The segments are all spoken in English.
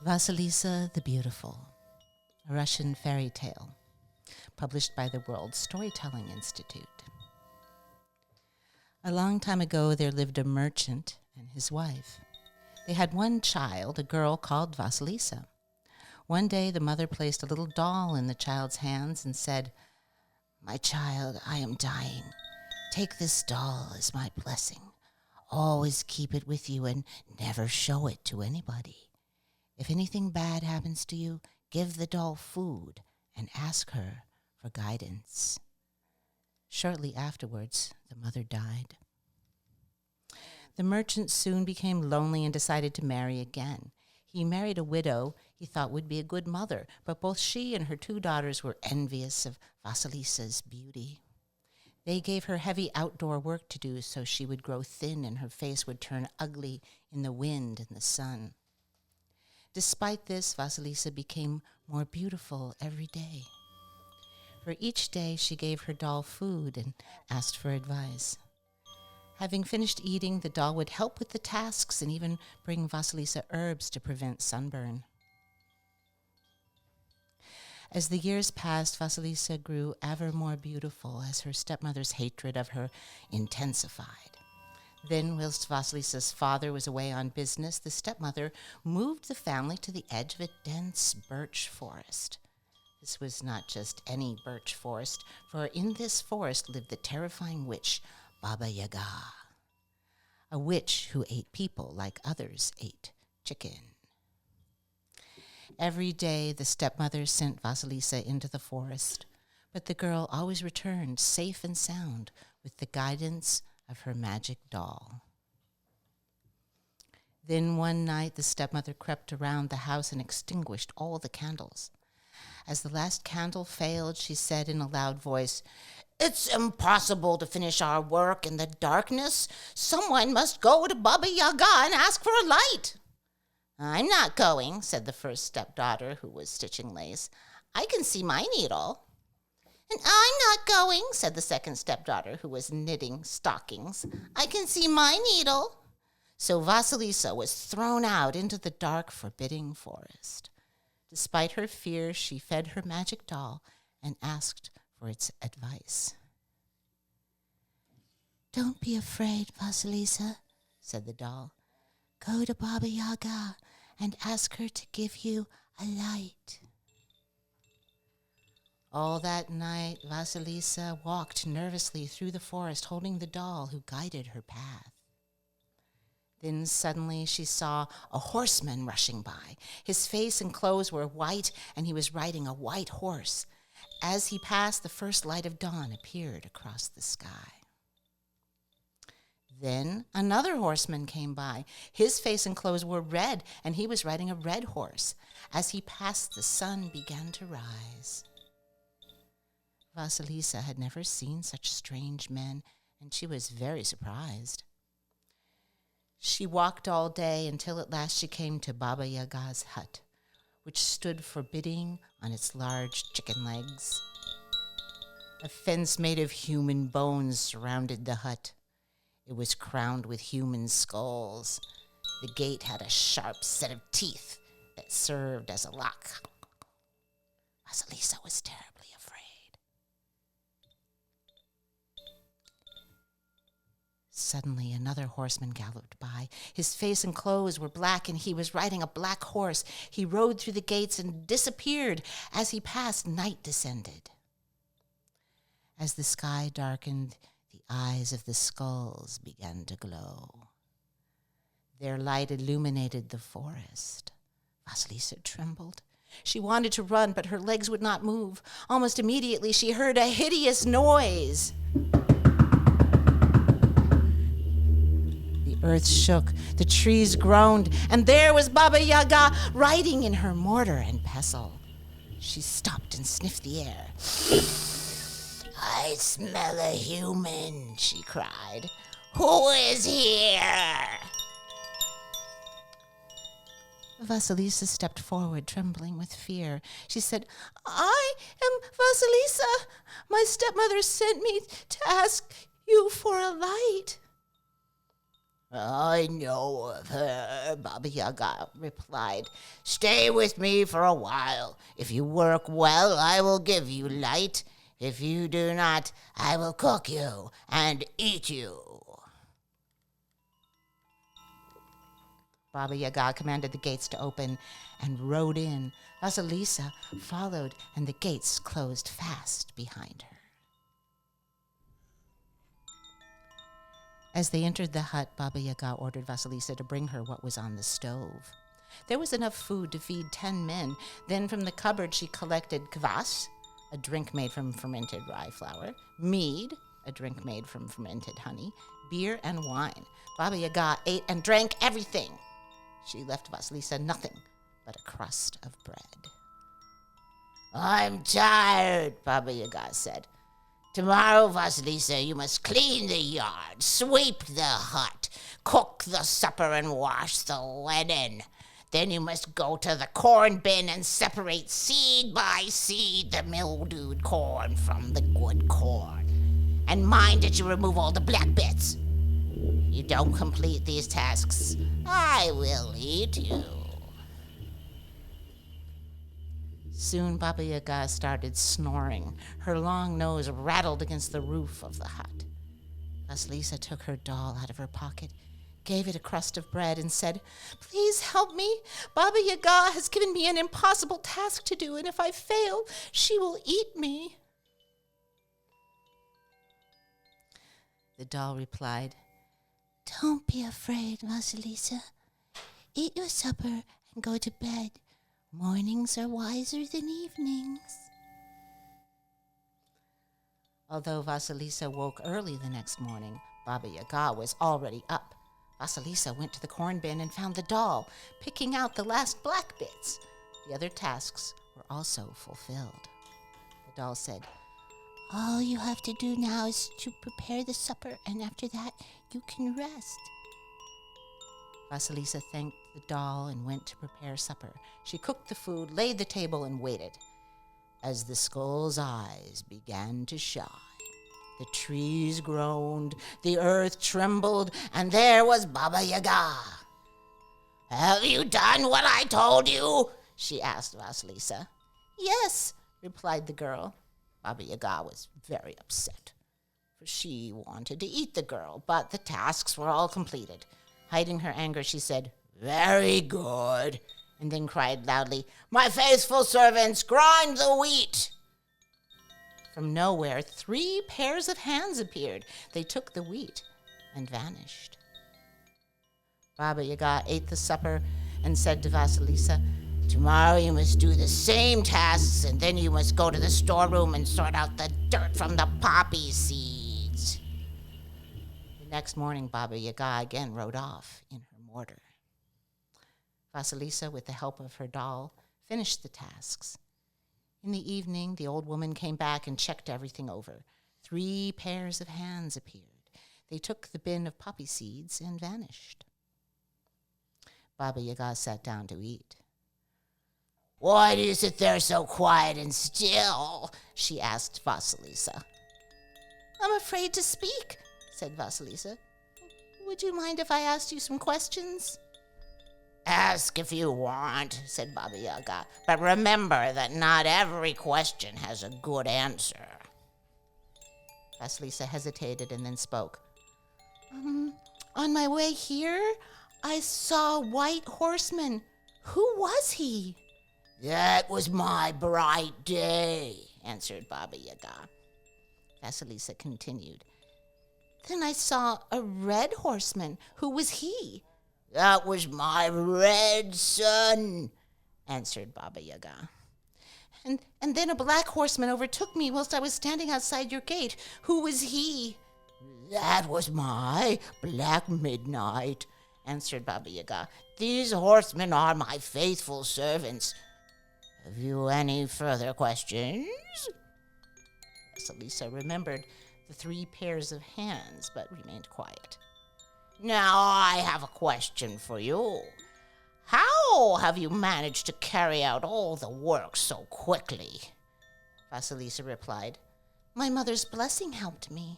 Vasilisa the Beautiful, a Russian fairy tale, published by the World Storytelling Institute. A long time ago, there lived a merchant and his wife. They had one child, a girl called Vasilisa. One day, the mother placed a little doll in the child's hands and said, "My child, I am dying. Take this doll as my blessing. Always keep it with you and never show it to anybody. If anything bad happens to you, give the doll food and ask her for guidance." Shortly afterwards, the mother died. The merchant soon became lonely and decided to marry again. He married a widow he thought would be a good mother, but both she and her two daughters were envious of Vasilisa's beauty. They gave her heavy outdoor work to do so she would grow thin and her face would turn ugly in the wind and the sun. Despite this, Vasilisa became more beautiful every day. For each day, she gave her doll food and asked for advice. Having finished eating, the doll would help with the tasks and even bring Vasilisa herbs to prevent sunburn. As the years passed, Vasilisa grew ever more beautiful as her stepmother's hatred of her intensified. Then, whilst Vasilisa's father was away on business, the stepmother moved the family to the edge of a dense birch forest. This was not just any birch forest, for in this forest lived the terrifying witch, Baba Yaga, a witch who ate people like others ate chicken. Every day, the stepmother sent Vasilisa into the forest, but the girl always returned safe and sound with the guidance of her magic doll. Then one night the stepmother crept around the house and extinguished all the candles. As the last candle failed, she said in a loud voice, "It's impossible to finish our work in the darkness. Someone must go to Baba Yaga and ask for a light." "I'm not going," said the first stepdaughter, who was stitching lace. "I can see my needle." "And I'm not going," said the second stepdaughter, who was knitting stockings. "I can see my needle." So Vasilisa was thrown out into the dark, forbidding forest. Despite her fear, she fed her magic doll and asked for its advice. "Don't be afraid, Vasilisa," said the doll. "Go to Baba Yaga and ask her to give you a light." All that night, Vasilisa walked nervously through the forest, holding the doll who guided her path. Then suddenly she saw a horseman rushing by. His face and clothes were white, and he was riding a white horse. As he passed, the first light of dawn appeared across the sky. Then another horseman came by. His face and clothes were red, and he was riding a red horse. As he passed, the sun began to rise. Vasilisa had never seen such strange men, and she was very surprised. She walked all day until at last she came to Baba Yaga's hut, which stood forbidding on its large chicken legs. A fence made of human bones surrounded the hut. It was crowned with human skulls. The gate had a sharp set of teeth that served as a lock. Vasilisa was terribly afraid. Suddenly, another horseman galloped by. His face and clothes were black, and he was riding a black horse. He rode through the gates and disappeared. As he passed, night descended. As the sky darkened, the eyes of the skulls began to glow. Their light illuminated the forest. Vasilisa trembled. She wanted to run, but her legs would not move. Almost immediately, she heard a hideous noise. earth shook, the trees groaned, and there was Baba Yaga riding in her mortar and pestle. She stopped and sniffed the air. "I smell a human," she cried. "Who is here?" Vasilisa stepped forward, trembling with fear. She said, "I am Vasilisa. My stepmother sent me to ask you for a light." "I know of her," Baba Yaga replied. "Stay with me for a while. If you work well, I will give you light. If you do not, I will cook you and eat you." Baba Yaga commanded the gates to open and rode in. Vasilisa followed, and the gates closed fast behind her. As they entered the hut, Baba Yaga ordered Vasilisa to bring her what was on the stove. There was enough food to feed 10 men. Then from the cupboard she collected kvass, a drink made from fermented rye flour, mead, a drink made from fermented honey, beer, and wine. Baba Yaga ate and drank everything. She left Vasilisa nothing but a crust of bread. "I'm tired," Baba Yaga said. "Tomorrow, Vasilisa, you must clean the yard, sweep the hut, cook the supper, and wash the linen. Then you must go to the corn bin and separate seed by seed the mildewed corn from the good corn. And mind that you remove all the black bits. You don't complete these tasks, I will eat you." Soon Baba Yaga started snoring. Her long nose rattled against the roof of the hut. Vasilisa took her doll out of her pocket, gave it a crust of bread, and said, "Please help me. Baba Yaga has given me an impossible task to do, and if I fail, she will eat me." The doll replied, "Don't be afraid, Vasilisa. Eat your supper and go to bed. Mornings are wiser than evenings." Although Vasilisa woke early the next morning, Baba Yaga was already up. Vasilisa went to the corn bin and found the doll, picking out the last black bits. The other tasks were also fulfilled. The doll said, "All you have to do now is to prepare the supper, and after that you can rest." Vasilisa thanked the doll and went to prepare supper. She cooked the food, laid the table, and waited. As the skull's eyes began to shine, the trees groaned, the earth trembled, and there was Baba Yaga. "Have you done what I told you?" she asked Vasilisa. "Yes," replied the girl. Baba Yaga was very upset, for she wanted to eat the girl, but the tasks were all completed. Hiding her anger, she said, "Very good," and then cried loudly, "My faithful servants, grind the wheat." From nowhere, 3 pairs of hands appeared. They took the wheat and vanished. Baba Yaga ate the supper and said to Vasilisa, "Tomorrow you must do the same tasks, and then you must go to the storeroom and sort out the dirt from the poppy seeds." The next morning, Baba Yaga again rode off in her mortar. Vasilisa, with the help of her doll, finished the tasks. In the evening, the old woman came back and checked everything over. 3 pairs of hands appeared. They took the bin of poppy seeds and vanished. Baba Yaga sat down to eat. "Why do you sit there so quiet and still?" she asked Vasilisa. "I'm afraid to speak," said Vasilisa. "Would you mind if I asked you some questions?" "Ask if you want," said Baba Yaga, "but remember that not every question has a good answer." Vasilisa hesitated and then spoke. On my way here, I saw a white horseman. Who was he?" "That was my bright day," answered Baba Yaga. Vasilisa continued. "Then I saw a red horseman. Who was he?" "That was my red sun," answered Baba Yaga. And then a black horseman overtook me whilst I was standing outside your gate. Who was he?" That was my black midnight, answered Baba Yaga. These horsemen are my faithful servants. Have you any further questions? Vasilisa remembered the 3 pairs of hands, but remained quiet. Now I have a question for you. How have you managed to carry out all the work so quickly? Vasilisa replied, My mother's blessing helped me.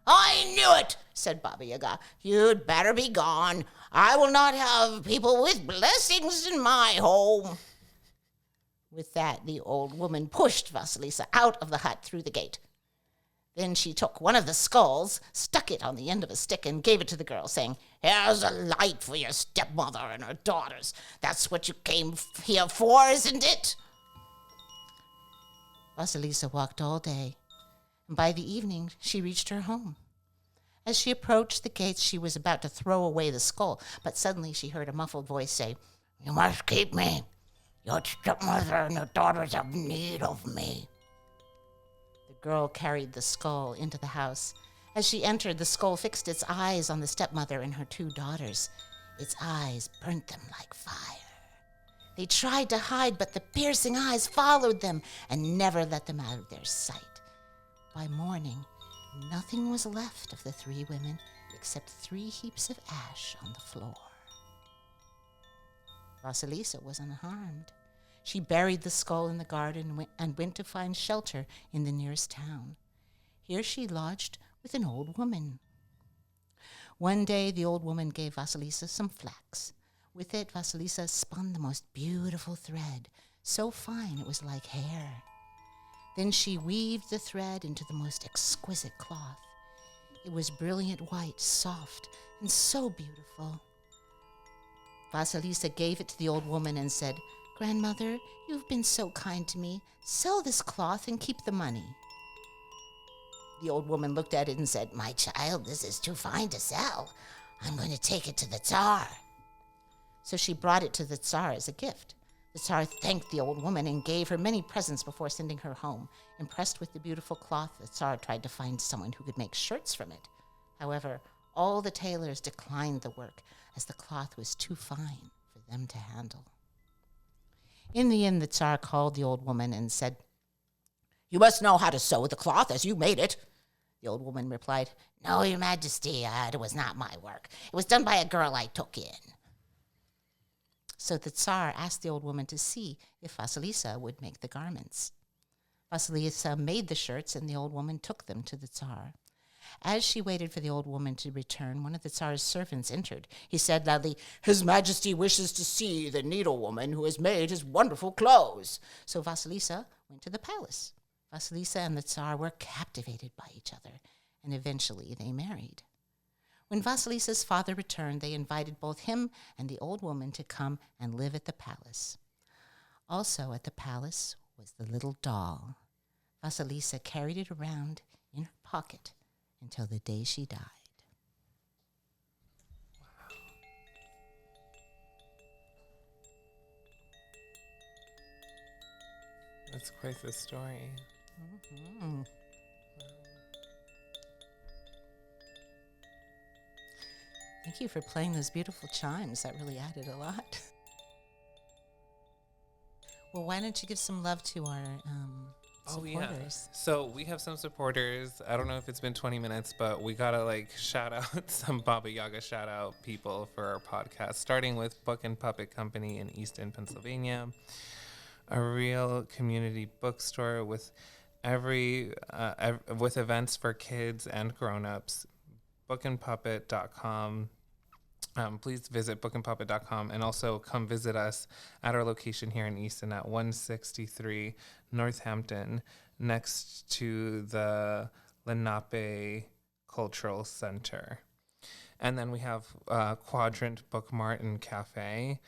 I knew it, said Baba Yaga. You'd better be gone. I will not have people with blessings in my home. With that, the old woman pushed Vasilisa out of the hut through the gate. Then she took one of the skulls, stuck it on the end of a stick, and gave it to the girl, saying, Here's a light for your stepmother and her daughters. That's what you came here for, isn't it? Vasilisa walked all day, and by the evening she reached her home. As she approached the gates, she was about to throw away the skull, but suddenly she heard a muffled voice say, You must keep me. Your stepmother and her daughters have need of me. The girl carried the skull into the house. As she entered, the skull fixed its eyes on the stepmother and her 2 daughters. Its eyes burnt them like fire. They tried to hide, but the piercing eyes followed them and never let them out of their sight. By morning, nothing was left of the 3 women except 3 heaps of ash on the floor. Vasilisa was unharmed. She buried the skull in the garden and went to find shelter in the nearest town. Here she lodged with an old woman. One day the old woman gave Vasilisa some flax. With it, Vasilisa spun the most beautiful thread, so fine it was like hair. Then she weaved the thread into the most exquisite cloth. It was brilliant white, soft, and so beautiful. Vasilisa gave it to the old woman and said, Grandmother, you've been so kind to me. Sell this cloth and keep the money. The old woman looked at it and said, My child, this is too fine to sell. I'm going to take it to the Tsar. So she brought it to the Tsar as a gift. The Tsar thanked the old woman and gave her many presents before sending her home. Impressed with the beautiful cloth, the Tsar tried to find someone who could make shirts from it. However, all the tailors declined the work, as the cloth was too fine for them to handle. In the end, the Tsar called the old woman and said, You must know how to sew the cloth as you made it. The old woman replied, No, Your Majesty, it was not my work. It was done by a girl I took in. So the Tsar asked the old woman to see if Vasilisa would make the garments. Vasilisa made the shirts, and the old woman took them to the Tsar. As she waited for the old woman to return, one of the Tsar's servants entered. He said loudly, His Majesty wishes to see the needlewoman who has made his wonderful clothes. So Vasilisa went to the palace. Vasilisa and the Tsar were captivated by each other, and eventually they married. When Vasilisa's father returned, they invited both him and the old woman to come and live at the palace. Also at the palace was the little doll. Vasilisa carried it around in her pocket until the day she died. Wow. That's quite the story. Mm-hmm. Thank you for playing those beautiful chimes. That really added a lot. Well, why don't you give some love to our supporters? Yeah. So we have some supporters. I don't know if it's been 20 minutes, but we gotta shout out some Baba Yaga shout out people for our podcast, starting with Book and Puppet Company in Easton, Pennsylvania, a real community bookstore with with events for kids and grown-ups. bookandpuppet.com. Please visit bookandpuppet.com and also come visit us at our location here in Easton at 163 Northampton, next to the Lenape Cultural Center. And then we have Quadrant Book Mart and Cafe.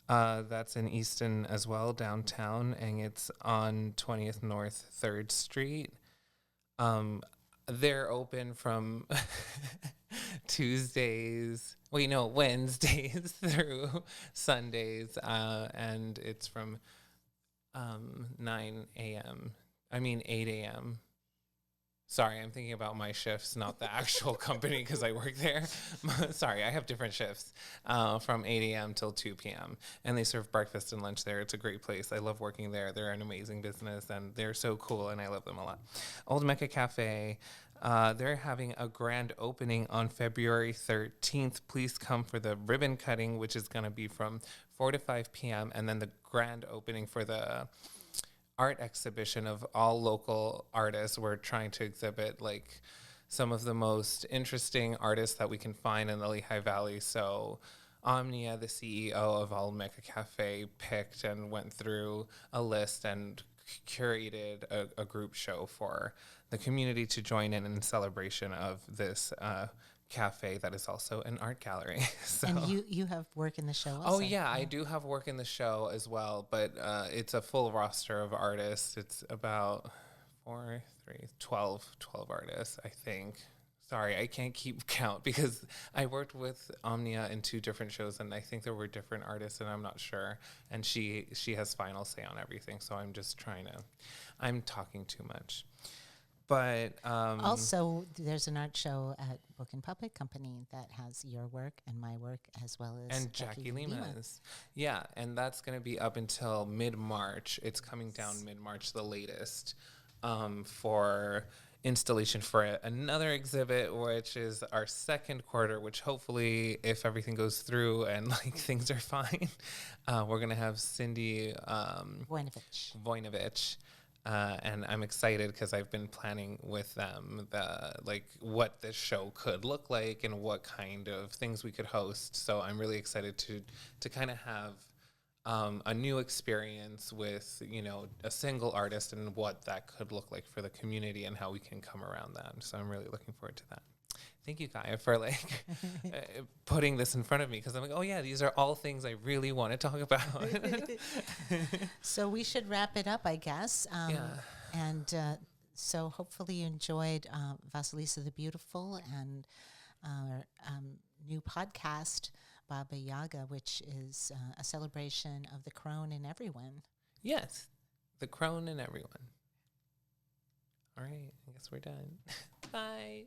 That's in Easton as well, downtown, and it's on 20th North 3rd Street. They're open from Wednesdays through Sundays, and it's from 8 a.m. Sorry, I'm thinking about my shifts, not the actual company because I work there. Sorry, I have different shifts from 8 a.m. till 2 p.m. And they serve breakfast and lunch there. It's a great place. I love working there. They're an amazing business and they're so cool and I love them a lot. Old Mecca Cafe, they're having a grand opening on February 13th. Please come for the ribbon cutting, which is going to be from 4 to 5 p.m. And then the grand opening for the art exhibition of all local artists. We're trying to exhibit like some of the most interesting artists that we can find in the Lehigh Valley. So Omnia, the CEO of Old Mecca Cafe, picked and went through a list and curated a group show for the community to join in celebration of this cafe that is also an art gallery. So. And you have work in the show also. Oh, yeah, I do have work in the show as well, but it's a full roster of artists. It's about 12 artists, I think. Sorry, I can't keep count because I worked with Omnia in 2 different shows, and I think there were different artists, and I'm not sure. And she has final say on everything, so I'm just I'm talking too much. But also, there's an art show at Book and Puppet Company that has your work and my work as well as and Jackie Lima's. Yeah, and that's going to be up until mid-March. It's coming down mid-March, the latest, for installation for another exhibit, which is our second quarter, which hopefully, if everything goes through and like things are fine, we're going to have Cindy Voinovich. And I'm excited because I've been planning with them what this show could look like and what kind of things we could host. So I'm really excited to kind of have a new experience with, a single artist and what that could look like for the community and how we can come around that. So I'm really looking forward to that. Thank you, Gaia, for putting this in front of me because I'm like, oh yeah, these are all things I really want to talk about. So we should wrap it up, I guess. Yeah. And so hopefully you enjoyed Vasilisa the Beautiful and our new podcast, Baba Yaga, which is a celebration of the crone in everyone. Yes, the crone in everyone. All right, I guess we're done. Bye.